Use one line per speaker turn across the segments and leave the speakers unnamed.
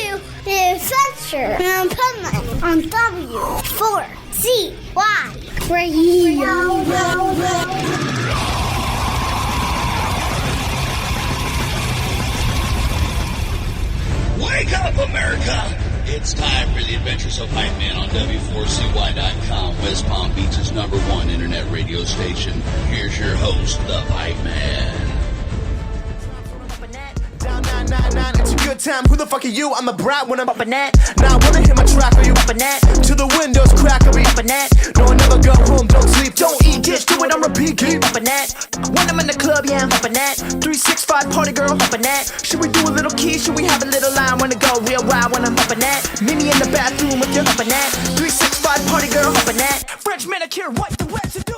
to the Adventure of Pipeman on W4CY Radio.
Wake up, America! It's time for the Adventures of Pipeman on W4CY.com, West Palm Beach's #1 internet radio station. Here's your host, the Pipeman.
Down 999, it's a good time. Who the fuck are you? I'm a brat when I'm up in that. Now I wanna hear my track. Are you up in that? To the windows crack. Are we up in that? No, I never go home. Don't sleep. Don't eat. Get to it. I'm repeat. Keep up in that. When I'm in the club, yeah, I'm up in that. 365 party girl, up in that. Should we do a little key? Should we have a little line? Wanna go real wild when I'm up in that? Meet me in the bathroom if you're up in that. 365 party girl, up in that. French manicure, what the residue?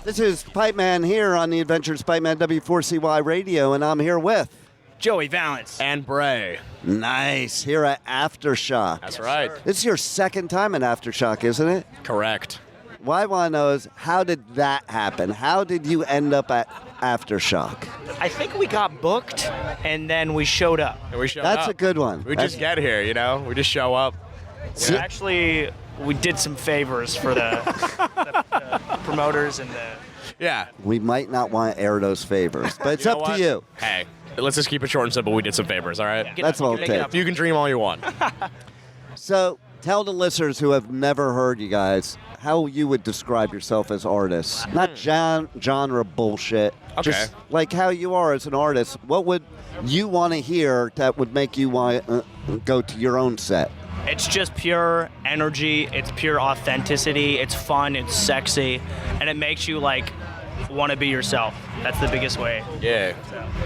This is Pipeman here on the Adventures of Pipeman W4CY Radio, and I'm here with
Joey Valence
and Brae.
Nice, here at Aftershock.
That's right.
This is your second time at Aftershock, isn't it?
Correct.
What I want to know is, how did that happen? How did you end up at Aftershock?
I think we got booked, and then we showed up.
That's a good one.
We just get here, you know? We just show up.
So actually, we did some favors for the promoters and the...
Yeah.
We might not want to air those favors, but it's up to you.
Hey, let's just keep it short and simple. We did some favors, all right?
That's all it takes.
You can dream all you want.
So, tell the listeners who have never heard you guys how you would describe yourself as artists. Not genre bullshit.
Okay.
Just like how you are as an artist. What would you want to hear that would make you want to go to your own set?
It's just pure energy. It's pure authenticity. It's fun. It's sexy. And it makes you, like, want to be yourself. That's the biggest way.
Yeah.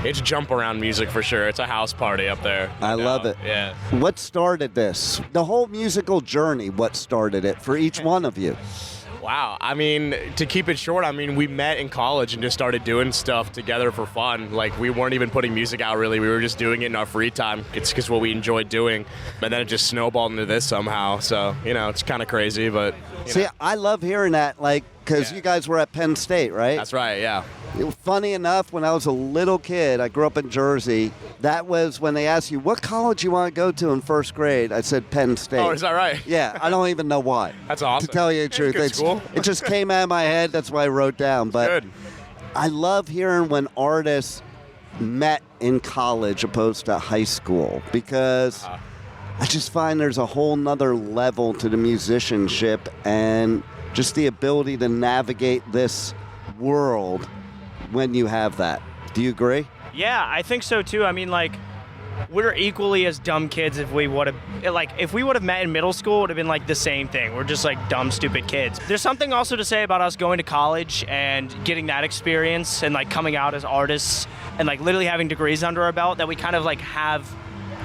It's jump around music for sure. It's a house party up there.
I love it.
Yeah.
What started this? The whole musical journey, what started it for each one of you?
Wow. I mean, to keep it short, I mean, we met in college and just started doing stuff together for fun. Like, we weren't even putting music out, really. We were just doing it in our free time. It's just what we enjoyed doing. And then it just snowballed into this somehow. So, you know, it's kind of crazy, but...
See, I love hearing that, like, because you guys were at Penn State, right?
That's right, yeah.
Funny enough, when I was a little kid, I grew up in Jersey, that was when they asked you, what college you want to go to in first grade? I said Penn State.
Oh, is that right?
Yeah, I don't even know why.
That's awesome.
To tell you the truth.
Good school.
It just came out of my head. That's why I wrote down. But
Good.
I love hearing when artists met in college opposed to high school, because I just find there's a whole nother level to the musicianship and just the ability to navigate this world when you have that. Do you agree?
Yeah, I think so, too. I mean, like, we're equally as dumb kids if we would have met in middle school, it would have been like the same thing. We're just like dumb, stupid kids. There's something also to say about us going to college and getting that experience and like coming out as artists and like literally having degrees under our belt, that we kind of like have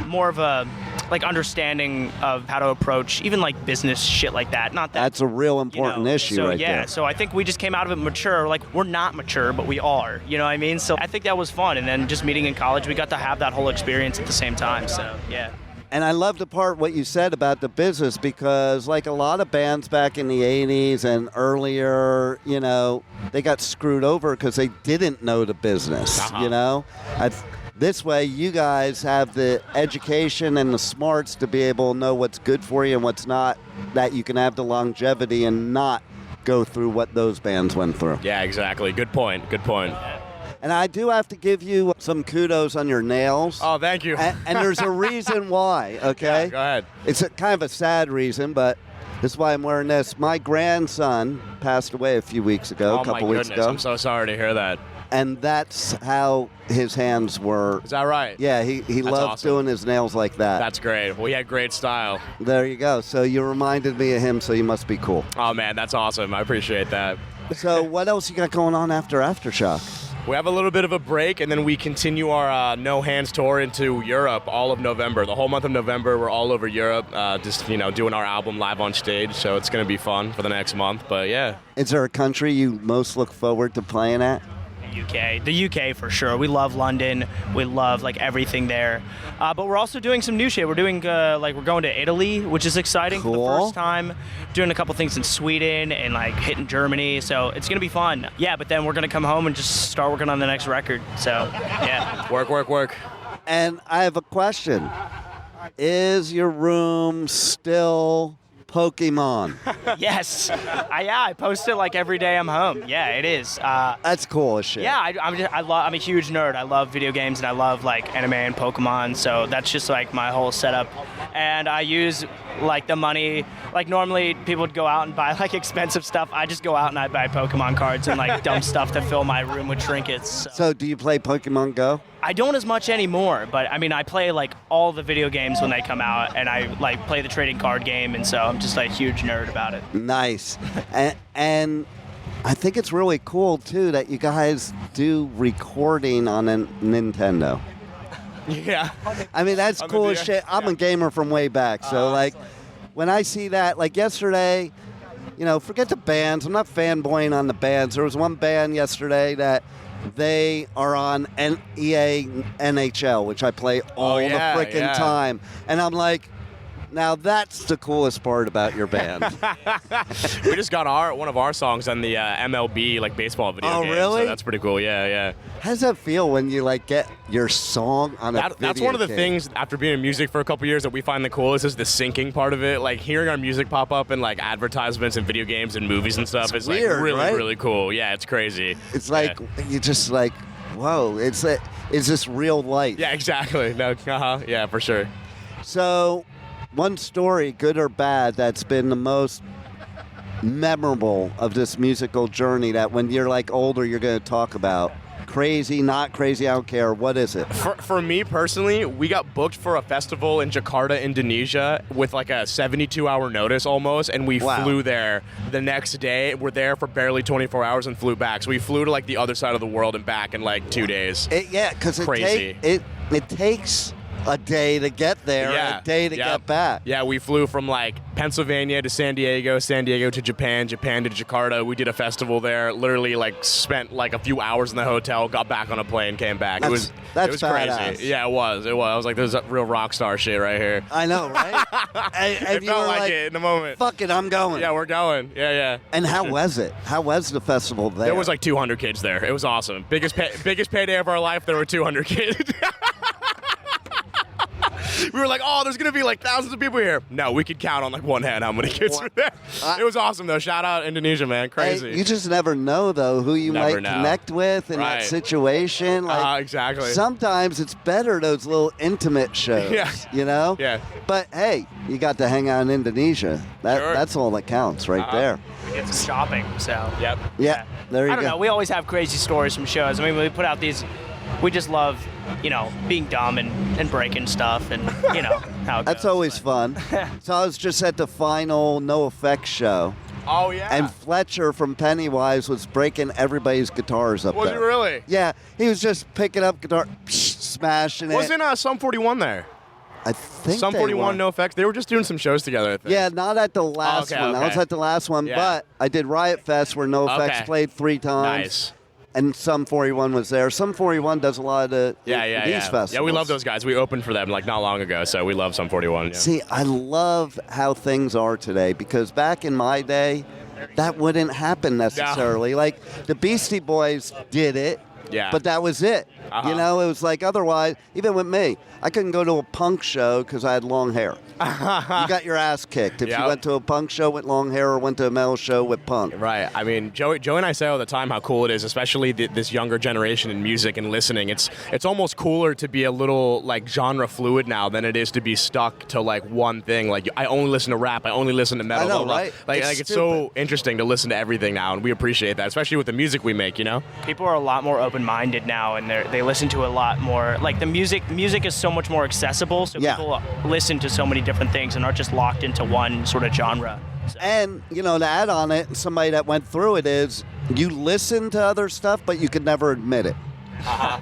more of a like understanding of how to approach even like business shit like that. Not that
that's a real important issue
so,
right there.
So I think we just came out of it mature. Like, we're not mature, but we are. You know what I mean? So I think that was fun. And then just meeting in college, we got to have that whole experience at the same time. So yeah.
And I love the part what you said about the business, because like a lot of bands back in the 80s and earlier, you know, they got screwed over because they didn't know the business, you know? This way, you guys have the education and the smarts to be able to know what's good for you and what's not, that you can have the longevity and not go through what those bands went through.
Yeah, exactly. Good point. Good point.
And I do have to give you some kudos on your nails.
Oh, thank you.
And there's a reason why, okay?
Yeah, go ahead.
It's a kind of a sad reason, but this is why I'm wearing this. My grandson passed away a few weeks ago, a couple weeks ago.
I'm so sorry to hear that.
And that's how his hands were.
Is that right?
Yeah, he loved doing his nails like that.
That's great. Well, he had great style.
There you go. So you reminded me of him, so you must be cool.
Oh, man, that's awesome. I appreciate that.
So what else you got going on after Aftershock?
We have a little bit of a break, and then we continue our No Hands tour into Europe all of November. The whole month of November, we're all over Europe, just, you know, doing our album live on stage. So it's going to be fun for the next month. But, yeah.
Is there a country you most look forward to playing at?
The UK for sure. We love London. We love like everything there. But we're also doing some new shit. We're doing we're going to Italy, which is exciting for the first time. Doing a couple things in Sweden and like hitting Germany. So it's gonna be fun. Yeah, but then we're gonna come home and just start working on the next record. So yeah.
Work.
And I have a question. Is your room still Pokemon?
Yes. I post it like every day I'm home. Yeah, it is.
That's cool as shit.
Yeah, I'm a huge nerd. I love video games and I love like anime and Pokemon. So that's just like my whole setup. And I use like the money. Like normally people would go out and buy like expensive stuff. I just go out and I buy Pokemon cards and like dumb stuff to fill my room with trinkets.
So do you play Pokemon Go?
I don't as much anymore, but I mean, I play like all the video games when they come out, and I like play the trading card game, and so I'm just like a huge nerd about it.
Nice. And I think it's really cool too that you guys do recording on a Nintendo.
Yeah.
I mean, that's cool as shit. I'm a gamer from way back, so like when I see that, like yesterday, you know, forget the bands. I'm not fanboying on the bands. There was one band yesterday that they are on EA NHL, which I play all the freaking time. And I'm like, now that's the coolest part about your band.
We just got one of our songs on the MLB like baseball video game.
Oh, really?
So that's pretty cool. Yeah.
How does that feel when you like get your song on a video
That's one of the
game?
things after being in music for a couple years that we find the coolest is the syncing part of it. Like hearing our music pop up in like advertisements and video games and movies and stuff is
weird,
like really,
right?
really cool. Yeah, it's crazy.
It's like you just like, whoa! Is this real life?
Yeah, exactly. No, yeah, for sure.
So, one story, good or bad, that's been the most memorable of this musical journey that when you're like older, you're going to talk about. Crazy, not crazy, I don't care. What is it?
For me personally, we got booked for a festival in Jakarta, Indonesia with like a 72-hour notice almost, and we flew there the next day. We're there for barely 24 hours and flew back. So we flew to like the other side of the world and back in like 2 days.
Because it takes a day to get there, a day to get back.
Yeah, we flew from like Pennsylvania to San Diego to Japan to Jakarta. We did a festival there. Literally like spent like a few hours in the hotel, got back on a plane, came back. It was crazy.
Badass.
Yeah, it was. I was like, there's a real rock star shit right here.
I know, right? and
it felt like it in the moment.
Fuck it, I'm going.
Yeah, we're going. Yeah.
And how was it? How was the festival there?
There was like 200 kids there. It was awesome. Biggest payday of our life. There were 200 kids. We were like, oh, there's going to be like thousands of people here. No, we could count on like one hand how many kids were there. It was awesome, though. Shout out Indonesia, man. Crazy.
Hey, you just never know, though, who you might connect with in that situation. Like,
exactly.
Sometimes it's better those little intimate shows, you know?
Yeah.
But, hey, you got to hang out in Indonesia. That's all that counts right there.
We did some shopping, so.
Yep.
Yeah, there you go.
I don't know. We always have crazy stories from shows. I mean, when we put out these, we just love, you know, being dumb and breaking stuff and, you know, how it
That's
goes,
always fun. So I was just at the final No Effects show.
Oh, yeah.
And Fletcher from Pennywise was breaking everybody's guitars up
Was
there.
he really?
Yeah, he was just picking up guitar, smashing it.
Wasn't Sum 41 there?
I think
Sum
they
41,
were.
No Effects. They were just doing some shows together, I think.
Yeah, not at the last one. I was at the last one, but I did Riot Fest where No Effects played 3 times.
Nice.
And Sum 41 was there. Sum 41 does a lot of these festivals.
Yeah, we love those guys. We opened for them like not long ago, so we love Sum 41. Yeah.
See, I love how things are today because back in my day, that wouldn't happen necessarily.
No.
Like the Beastie Boys did it, but that was it. You know, it was like otherwise, even with me, I couldn't go to a punk show because I had long hair. You got your ass kicked if you went to a punk show with long hair or went to a metal show with punk.
Right. I mean, Joey and I say all the time how cool it is, especially this younger generation in music and listening. It's almost cooler to be a little like genre fluid now than it is to be stuck to like one thing. Like I only listen to rap, I only listen to metal.
I know, right?
Like it's so interesting to listen to everything now, and we appreciate that, especially with the music we make. You know,
people are a lot more open-minded now, and they listen to a lot more. Like the music is so much more accessible, so people listen to so many different things and aren't just locked into one sort of genre. So.
And, you know, to add on it, somebody that went through it is you listen to other stuff, but you could never admit it.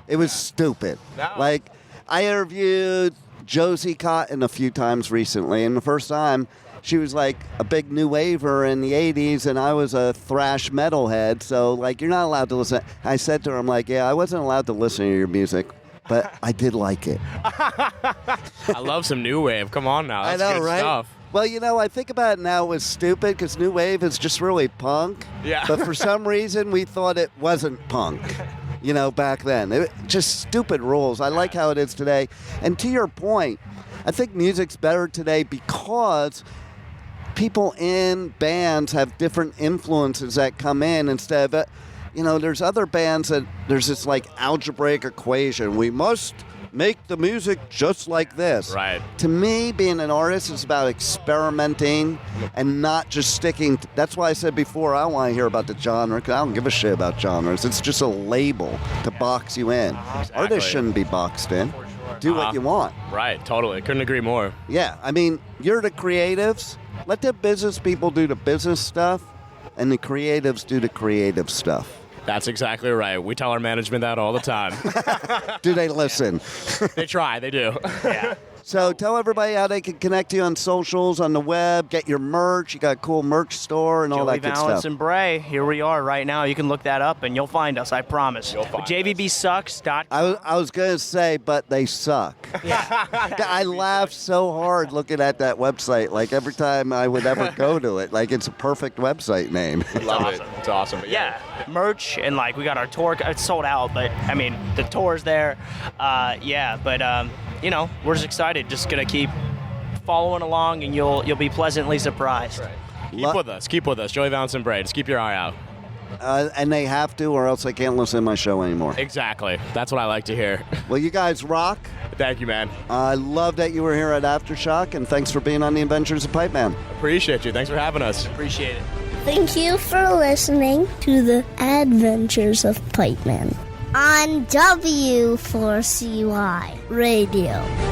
It was stupid.
No.
Like, I interviewed Josie Cotton a few times recently, and the first time she was like a big new waver in the 80s, and I was a thrash metalhead, so, like, you're not allowed to listen. I said to her, I'm like, yeah, I wasn't allowed to listen to your music, but I did like it.
I love some new wave. Come on now. That's
I know,
good
right?
stuff.
Well, you know, I think about it now, it was stupid because new wave is just really punk.
Yeah.
But for some reason, we thought it wasn't punk. you know, back then. Just stupid rules. I like how it is today. And to your point, I think music's better today because people in bands have different influences that come in instead of, you know, there's other bands that there's this like algebraic equation. We must make the music just like this.
Right.
To me, being an artist is about experimenting and not just sticking. That's why I said before, I don't want to hear about the genre because I don't give a shit about genres. It's just a label to box you in.
Exactly.
Artists shouldn't be boxed in. Do what you want.
Right, totally. Couldn't agree more.
Yeah, I mean, you're the creatives. Let the business people do the business stuff, and the creatives do the creative stuff.
That's exactly right. We tell our management that all the time.
Do they listen?
They try, they do.
Yeah.
So tell everybody how they can connect to you on socials, on the web, get your merch. You got a cool merch store and all
Joey
that good
Valence
stuff.
Brae. Here we are right now. You can look that up and you'll find us, I promise.
You'll find
JVBsucks.com.
I was going to say, but they suck.
Yeah.
I laugh so hard looking at that website, like every time I would ever go to it. Like it's a perfect website name.
Love it. It's awesome. But
Yeah, merch and like we got our tour. It's sold out, but I mean the tour's there. You know, we're just excited. Just gonna keep following along, and you'll be pleasantly surprised.
Right. Keep with us. Joey Valence Brae. Just keep your eye out.
And they have to, or else they can't listen to my show anymore.
Exactly. That's what I like to hear.
Well, you guys rock.
Thank you, man.
I love that you were here at Aftershock, and thanks for being on the Adventures of Pipeman.
Appreciate you. Thanks for having us.
Appreciate it.
Thank you for listening to the Adventures of Pipeman on W4CY Radio.